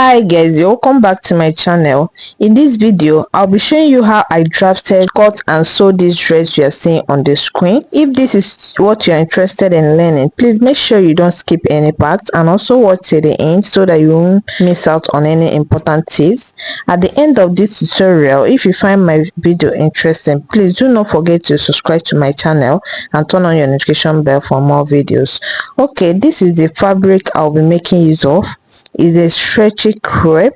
Hi guys, welcome back to my channel. In this video I'll be showing you how I drafted, cut and sew this dress you are seeing on the screen. If this is what you're interested in learning, please make sure you don't skip any parts and also watch till the end so that you won't miss out on any important tips. At the end of this tutorial, if you find my video interesting, please do not forget to subscribe to my channel and turn on your notification bell for more videos. Okay, this is the fabric I'll be making use of. Is a stretchy crepe.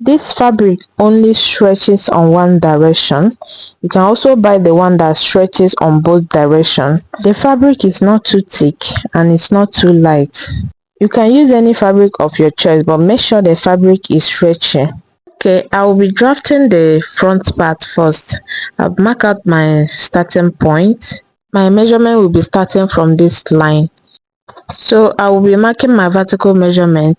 This fabric only stretches on one direction. You can also buy the one that stretches on both directions. The fabric is not too thick and it's not too light. You can use any fabric of your choice, but make sure the fabric is stretchy. Okay, I will be drafting the front part first. I'll mark out my starting point. My measurement will be starting from this line. So I will be marking my vertical measurement.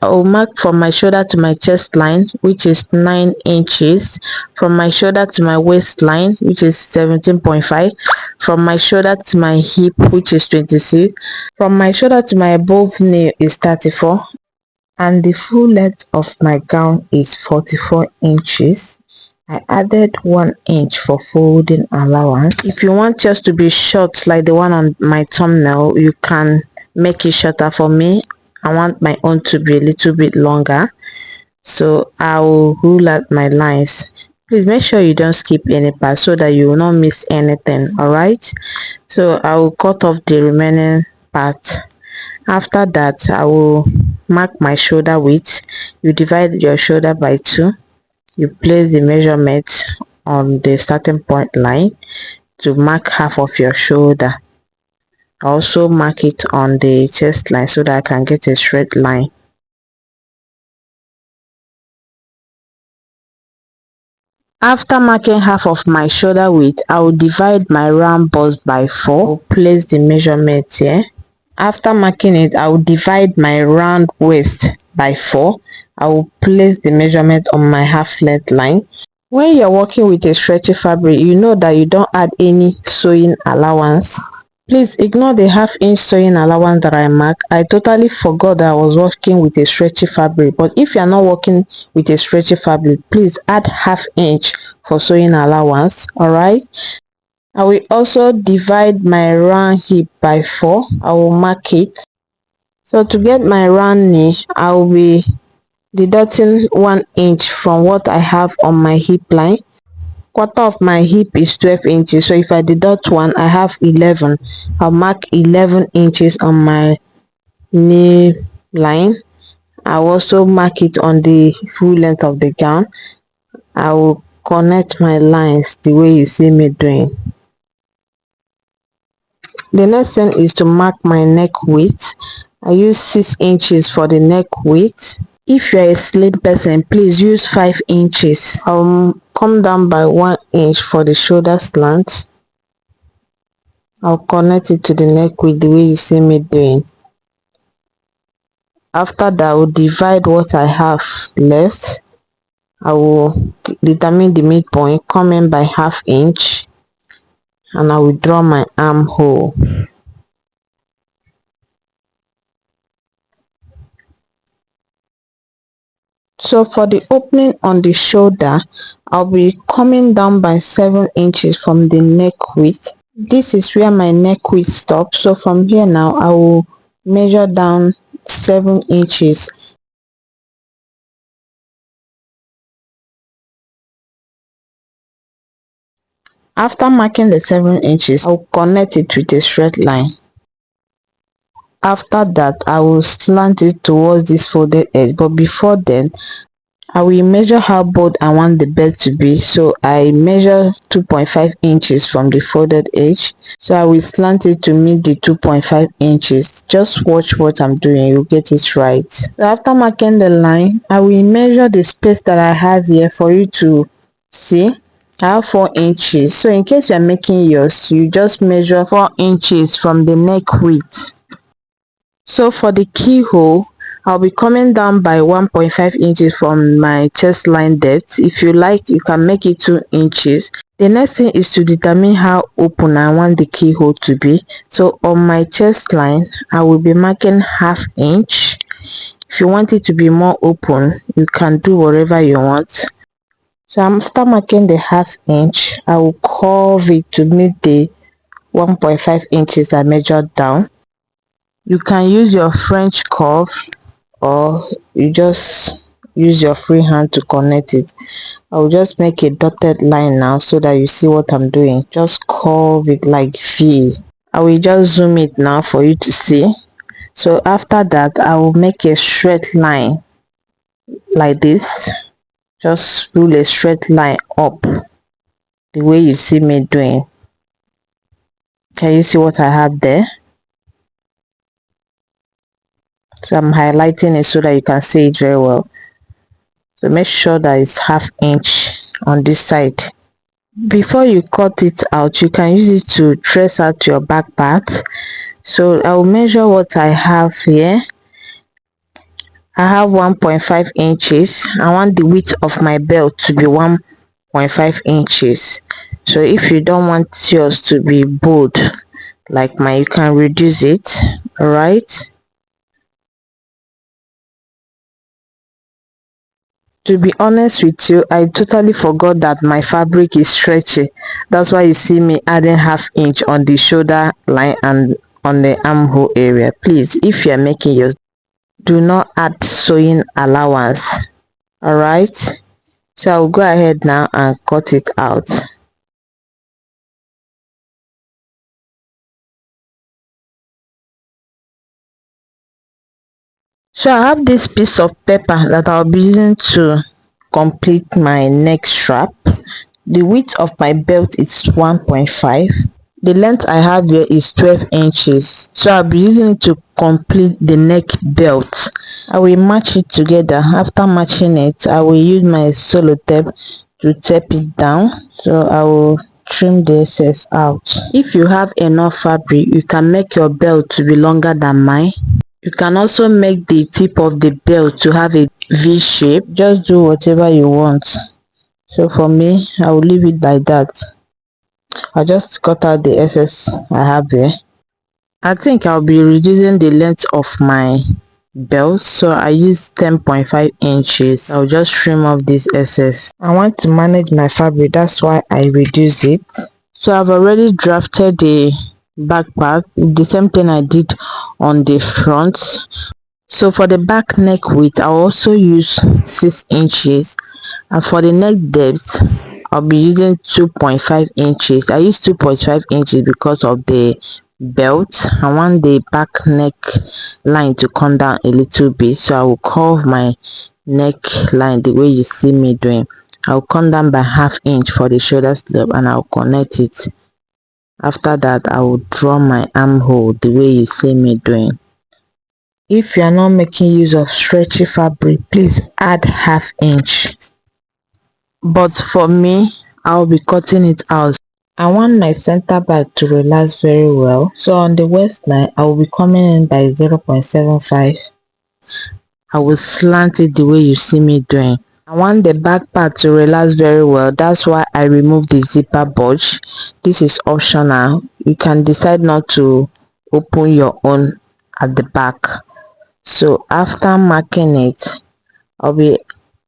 I will mark from my shoulder to my chest line, which is 9 inches, from my shoulder to my waistline, which is 17.5, from my shoulder to my hip, which is 26, from my shoulder to my above knee is 34, and the full length of my gown is 44 inches. I added 1 inch for folding allowance. If you want yours to be short like the one on my thumbnail, you can make it shorter. For me, I want my own to be a little bit longer, so I will rule out my lines. Please make sure you don't skip any part so that you will not miss anything. Alright, so I will cut off the remaining part. After that, I will mark my shoulder width. You divide your shoulder by 2. You place the measurement on the starting point line to mark half of your shoulder. Also mark it on the chest line so that I can get a straight line. After marking half of my shoulder width, I will divide my round bust by 4. I will place the measurement here. After marking it, I will divide my round waist by 4. I will place the measurement on my half length line. When you're working with a stretchy fabric, you know that you don't add any sewing allowance. Please ignore the ½ inch sewing allowance that I marked. I totally forgot that I was working with a stretchy fabric. But if you are not working with a stretchy fabric, please add ½ inch for sewing allowance. Alright. I will also divide my round hip by 4. I will mark it. So to get my round knee, I will be deducting 1 inch from what I have on my hip line. Quarter of my hip is 12 inches, so if I deduct 1, I have 11. I'll mark 11 inches on my knee line. I'll also mark it on the full length of the gown. I will connect my lines the way you see me doing. The next thing is to mark my neck width. I use 6 inches for the neck width. If you are a slim person, please use 5 inches. I'll come down by 1 inch for the shoulder slant. I'll connect it to the neck width the way you see me doing. After that, I will divide what I have left. I will determine the midpoint, come in by ½ inch, and I will draw my armhole. So for the opening on the shoulder, I'll be coming down by 7 inches from the neck width. This is where my neck width stops. So from here now, I will measure down 7 inches. After marking the 7 inches, I'll connect it with a straight line. After that, I will slant it towards this folded edge, but before then, I will measure how broad I want the belt to be. So I measure 2.5 inches from the folded edge. So I will slant it to meet the 2.5 inches. Just watch what I'm doing, you'll get it right. So after marking the line, I will measure the space that I have here for you to see. I have 4 inches. So in case you are making yours, you just measure 4 inches from the neck width. So for the keyhole, I'll be coming down by 1.5 inches from my chest line depth. If you like, you can make it 2 inches. The next thing is to determine how open I want the keyhole to be. So on my chest line, I will be marking ½ inch. If you want it to be more open, you can do whatever you want. So after marking the ½ inch, I will curve it to meet the 1.5 inches I measured down. You can use your French curve, or you just use your free hand to connect it. I will just make a dotted line now so that you see what I'm doing. Just curve it like V. I will just zoom it now for you to see. So after that, I will make a straight line like this. Just rule a straight line up the way you see me doing. Can you see what I have there? So I'm highlighting it so that you can see it very well. So make sure that it's ½ inch on this side. Before you cut it out, you can use it to trace out your back part. So I will measure what I have here. I have 1.5 inches. I want the width of my belt to be 1.5 inches. So if you don't want yours to be bold like mine, you can reduce it. All right. To be honest with you, I totally forgot that my fabric is stretchy. That's why you see me adding ½ inch on the shoulder line and on the armhole area. Please, if you're making yours, do not add sewing allowance. All right. So I'll go ahead now and cut it out. So I have this piece of paper that I'll be using to complete my neck strap. The width of my belt is 1.5. The length I have here is 12 inches. So I'll be using it to complete the neck belt. I will match it together. After matching it, I will use my solo tape to tape it down. So I will trim the excess out. If you have enough fabric, you can make your belt to be longer than mine. You can also make the tip of the belt to have a V shape. Just do whatever you want. So for me, I will leave it like that. I'll just cut out the excess I have here. I think I'll be reducing the length of my belt, so I use 10.5 inches. I'll just trim off this excess. I want to manage my fabric, that's why I reduce it. So I've already drafted the back part, the same thing I did on the front. So for the back neck width, I'll also use 6 inches, and for the neck depth, I'll be using 2.5 inches. I use 2.5 inches because of the belt. I want the back neck line to come down a little bit, so I will curve my neck line the way you see me doing. I'll come down by ½ inch for the shoulder slope and I'll connect it. After that, I will draw my armhole the way you see me doing. If you are not making use of stretchy fabric, please add ½ inch. But for me, I'll be cutting it out. I want my center back to relax very well. So on the waistline, I will be coming in by 0.75. I will slant it the way you see me doing. I want the back part to relax very well. That's why I removed the zipper bulge. This is optional. You can decide not to open your own at the back. So after marking it, I'll be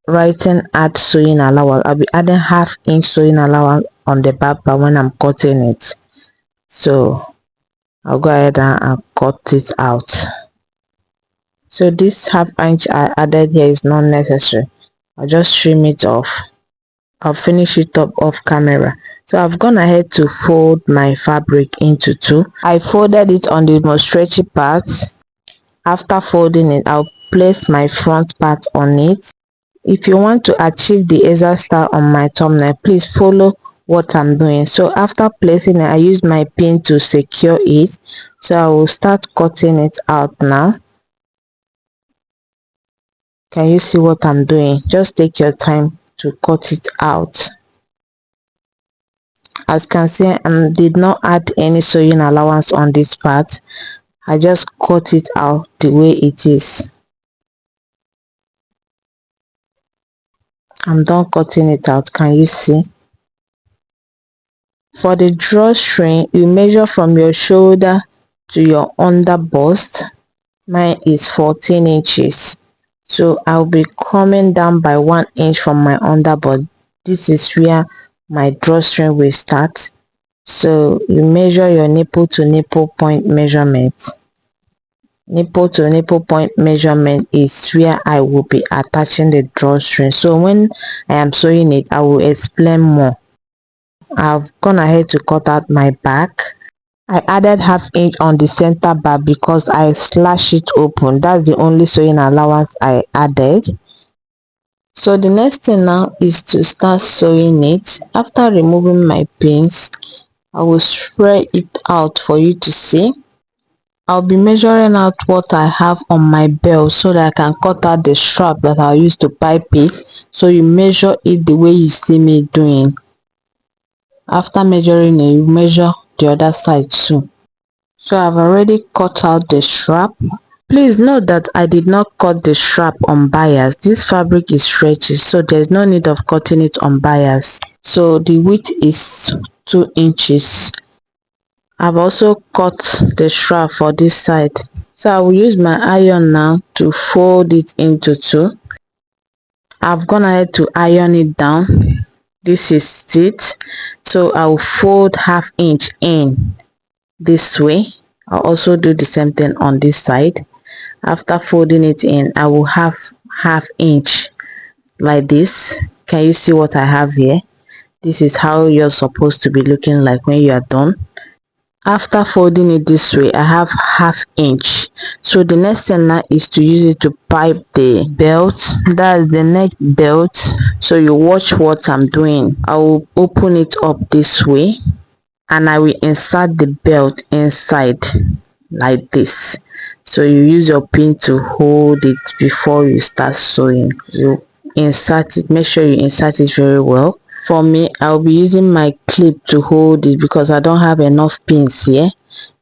writing add sewing allowance. I'll be adding ½ inch sewing allowance on the back part when I'm cutting it. So I'll go ahead and cut it out. So this ½ inch I added here is not necessary. I'll just trim it off. I'll finish it up off camera. So I've gone ahead to fold my fabric into two. I folded it on the most stretchy part. After folding it, I'll place my front part on it. If you want to achieve the exact style on my thumbnail, please follow what I'm doing. So after placing it, I use my pin to secure it. So I will start cutting it out now. Can you see what I'm doing? Just take your time to cut it out. As you can see, I did not add any sewing allowance on this part. I just cut it out the way it is. I'm done cutting it out. Can you see? For the drawstring, you measure from your shoulder to your under bust. Mine is 14 inches. So I'll be coming down by 1 inch from my underbody. This is where my drawstring will start. So you measure your nipple to nipple point measurement. Nipple to nipple point measurement is where I will be attaching the drawstring. So when I am sewing it, I will explain more. I've gone ahead to cut out my back. I added ½ inch on the center bar because I slashed it open. That's the only sewing allowance I added. So the next thing now is to start sewing it. After removing my pins, I will spread it out for you to see. I'll be measuring out what I have on my belt so that I can cut out the strap that I'll use to pipe it. So you measure it the way you see me doing. After measuring it, you measure the other side too. So I've already cut out the strap. Please note that I did not cut the strap on bias. This fabric is stretchy, so there's no need of cutting it on bias. So the width is 2 inches. I've also cut the strap for this side. So I will use my iron now to fold it into two. I've gone ahead to iron it down. This is it. So I will fold ½ inch in this way. I'll also do the same thing on this side. After folding it in, I will have ½ inch like this. Can you see what I have here? This is how you're supposed to be looking like when you are done. After folding it this way, I have ½ inch. So the next thing now is to use it to pipe the belt. That's the neck belt. So you watch what I'm doing. I will open it up this way and I will insert the belt inside like this. So you use your pin to hold it before you start sewing. You insert it, make sure you insert it very well. For me, I'll be using my clip to hold it because I don't have enough pins here.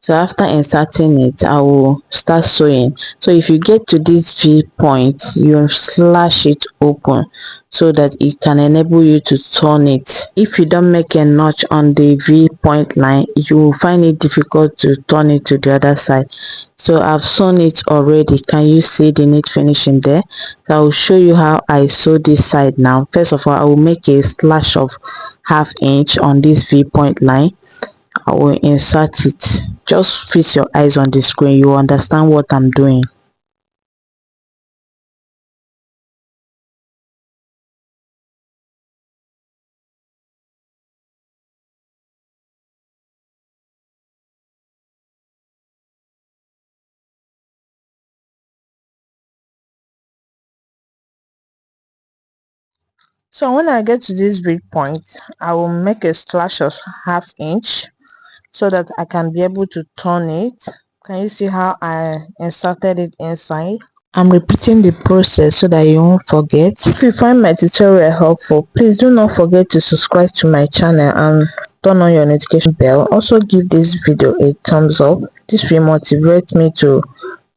So after inserting it, I will start sewing. So if you get to this V point, you slash it open so that it can enable you to turn it. If you don't make a notch on the V point line, you will find it difficult to turn it to the other side. So I've sewn it already. Can you see the neat finishing there? So I will show you how I sew this side now. First of all, I will make a slash of ½ inch on this V point line. I will insert it. Just fix your eyes on the screen. You will understand what I'm doing. So when I get to this big point, I will make a slash of ½ inch so that I can be able to turn it. Can you see how I inserted it inside? I'm repeating the process so that you won't forget. If you find my tutorial helpful, please do not forget to subscribe to my channel and turn on your notification bell. Also give this video a thumbs up. This will motivate me to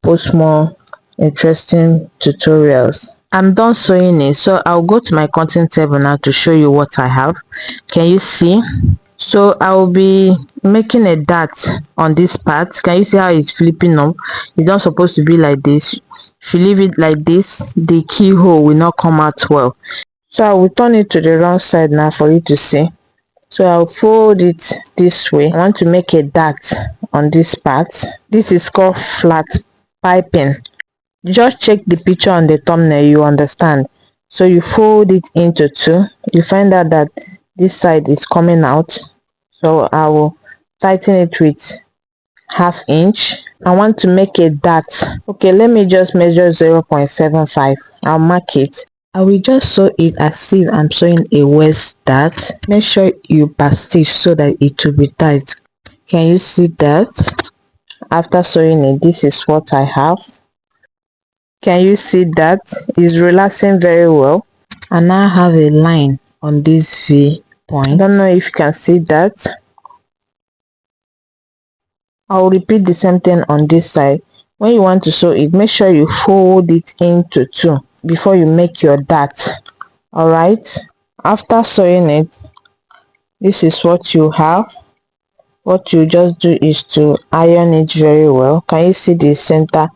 post more interesting tutorials. I'm done sewing it, so I'll go to my cutting table now to show you what I have. Can you see? So I will be making a dart on this part. Can you see how it's flipping up? It's not supposed to be like this. If you leave it like this, the keyhole will not come out well. So I will turn it to the wrong side now for you to see. So I'll fold it this way. I want to make a dart on this part. This is called flat piping. Just check the picture on the thumbnail, you understand. So you fold it into two. You find out that this side is coming out. So I will tighten it with ½ inch. I want to make a dart. Okay, let me just measure 0.75. I'll mark it. I will just sew it as if I'm sewing a waist dart. Make sure you back stitch so that it will be tight. Can you see that? After sewing it, this is what I have. Can you see that? It's relaxing very well. And now I have a line on this V point. I don't know if you can see that. I'll repeat the same thing on this side. When you want to sew it, make sure you fold it into two before you make your dart. Alright, after sewing it, this is what you have. What you just do is to iron it very well. Can you see the center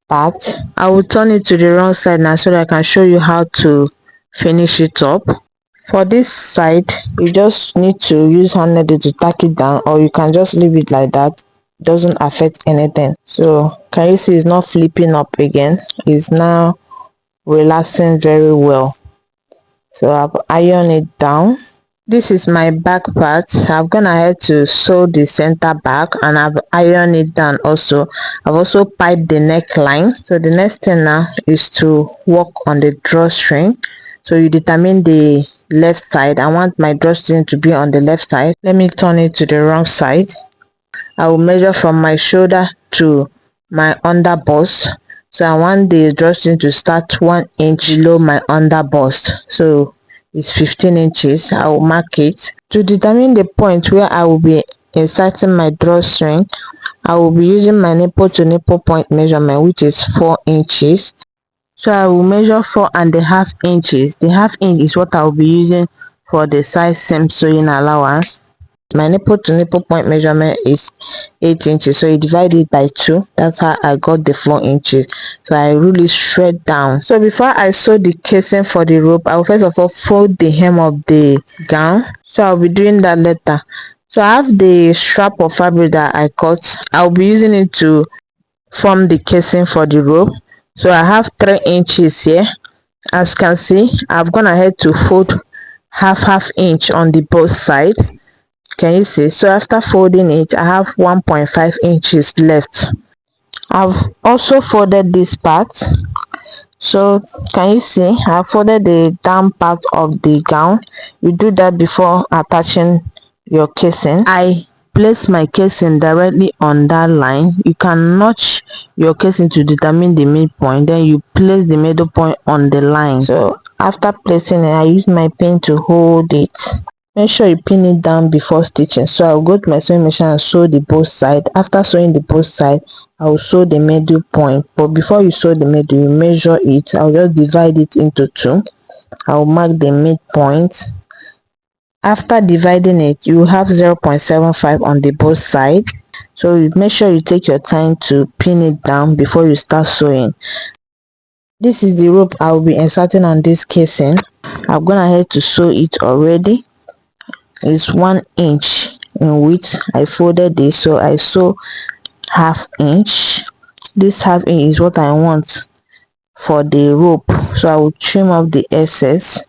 part. I will turn it to the wrong side now so that I can show you how to finish it up. For this side, you just need to use hand needle to tack it down, or you can just leave it like that. It doesn't affect anything. So can you see it's not flipping up again? It's now relaxing very well. So I've ironed it down. This is my back part. I've gone ahead to sew the center back and I've ironed it down also. I've also piped the neckline. So the next thing now is to work on the drawstring. So you determine the left side. I want my drawstring to be on the left side. Let me turn it to the wrong side. I will measure from my shoulder to my under bust. So I want the drawstring to start 1 inch below my under bust. So it's 15 inches. I will mark it. To determine the point where I will be inserting my drawstring, I will be using my nipple to nipple point measurement, which is 4 inches. So I will measure 4.5 inches. The half inch is what I will be using for the side seam sewing allowance. My nipple to nipple point measurement is 8 inches, so you divide it by 2. That's how I got the 4 inches. So I really straight down. So before I sew the casing for the rope, I will first of all fold the hem of the gown. So I'll be doing that later. So I have the strap of fabric that I cut. I'll be using it to form the casing for the rope. So I have 3 inches here. As you can see, I've gone ahead to fold half inch on the both side. Can you see? So after folding it, I have 1.5 inches left. I've also folded this part. So can you see? I folded the down part of the gown. You do that before attaching your casing. I place my casing directly on that line. You can notch your casing to determine the midpoint, then you place the middle point on the line. So after placing it, I use my pin to hold it. Make sure you pin it down before stitching. So I'll go to my sewing machine and sew the both side. After sewing the both side, I will sew the middle point. But before you sew the middle, you measure it. I'll just divide it into 2. I'll mark the midpoint. After dividing it, you have 0.75 on the both side. So you make sure you take your time to pin it down before you start sewing. This is the rope I will be inserting on this casing. I've gone ahead to sew it already. It's 1 inch in width. I folded this, so I sew half inch. This half inch is what I want for the rope, so I will trim off the excess.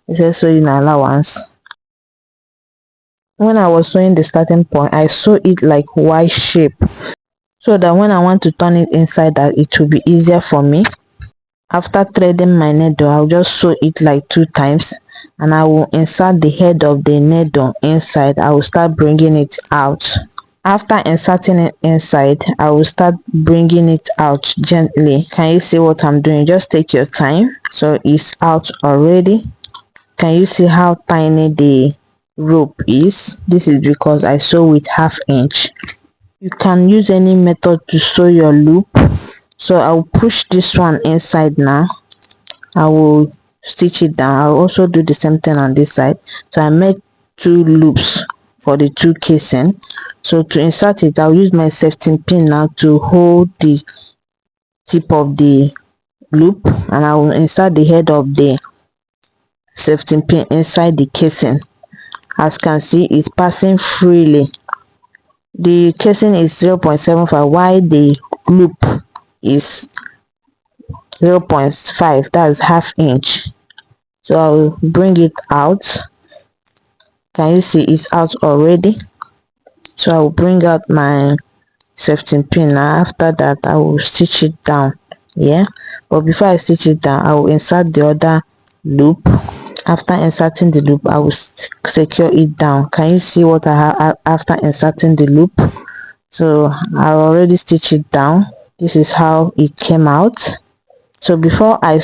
It says sewing allowance. When I was sewing the starting point, I sew it like Y shape, so that when I want to turn it inside out, it will be easier for me. After threading my needle, I'll just sew it like 2 times, and I will insert the head of the needle inside. I will start bringing it out. After inserting it inside, I will start bringing it out gently. Can you see what I'm doing? Just take your time. So it's out already. Can you see how tiny the rope is? This is because I sew with half inch. You can use any method to sew your loop. So I'll push this one inside now. I will stitch it down. I'll also do the same thing on this side. So I made 2 loops for the 2 casing. So to insert it, I'll use my safety pin now to hold the tip of the loop, and I will insert the head of the safety pin inside the casing. As you can see, it's passing freely. The casing is 0.75 while the loop is 0.5, that's half inch. So I'll bring it out. Can you see it's out already? So I will bring out my safety pin now. After that, I will stitch it down. Yeah, but before I stitch it down, I will insert the other loop. After inserting the loop, I will secure it down. Can you see what I have after inserting the loop? So I already stitched it down. This is how it came out. So before I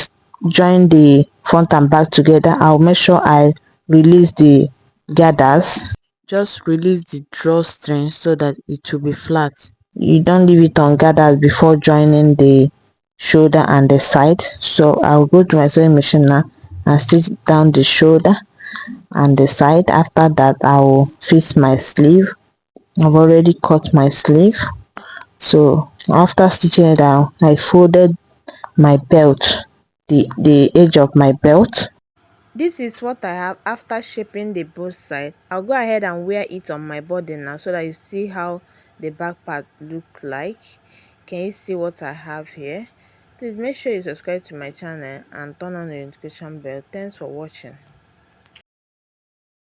join the front and back together, I'll make sure I release the gathers. Just release the drawstring so that it will be flat. You don't leave it on gathers before joining the shoulder and the side. So I'll go to my sewing machine now and stitch down the shoulder and the side. After that, I will fix my sleeve. I've already cut my sleeve, so After stitching it down, I folded my belt, the edge of my belt. This is what I have after shaping the both side. I'll go ahead and wear it on my body now so that you see how the back part look like. Can you see what I have here? Please make sure you subscribe to my channel and turn on the notification bell. Thanks for watching.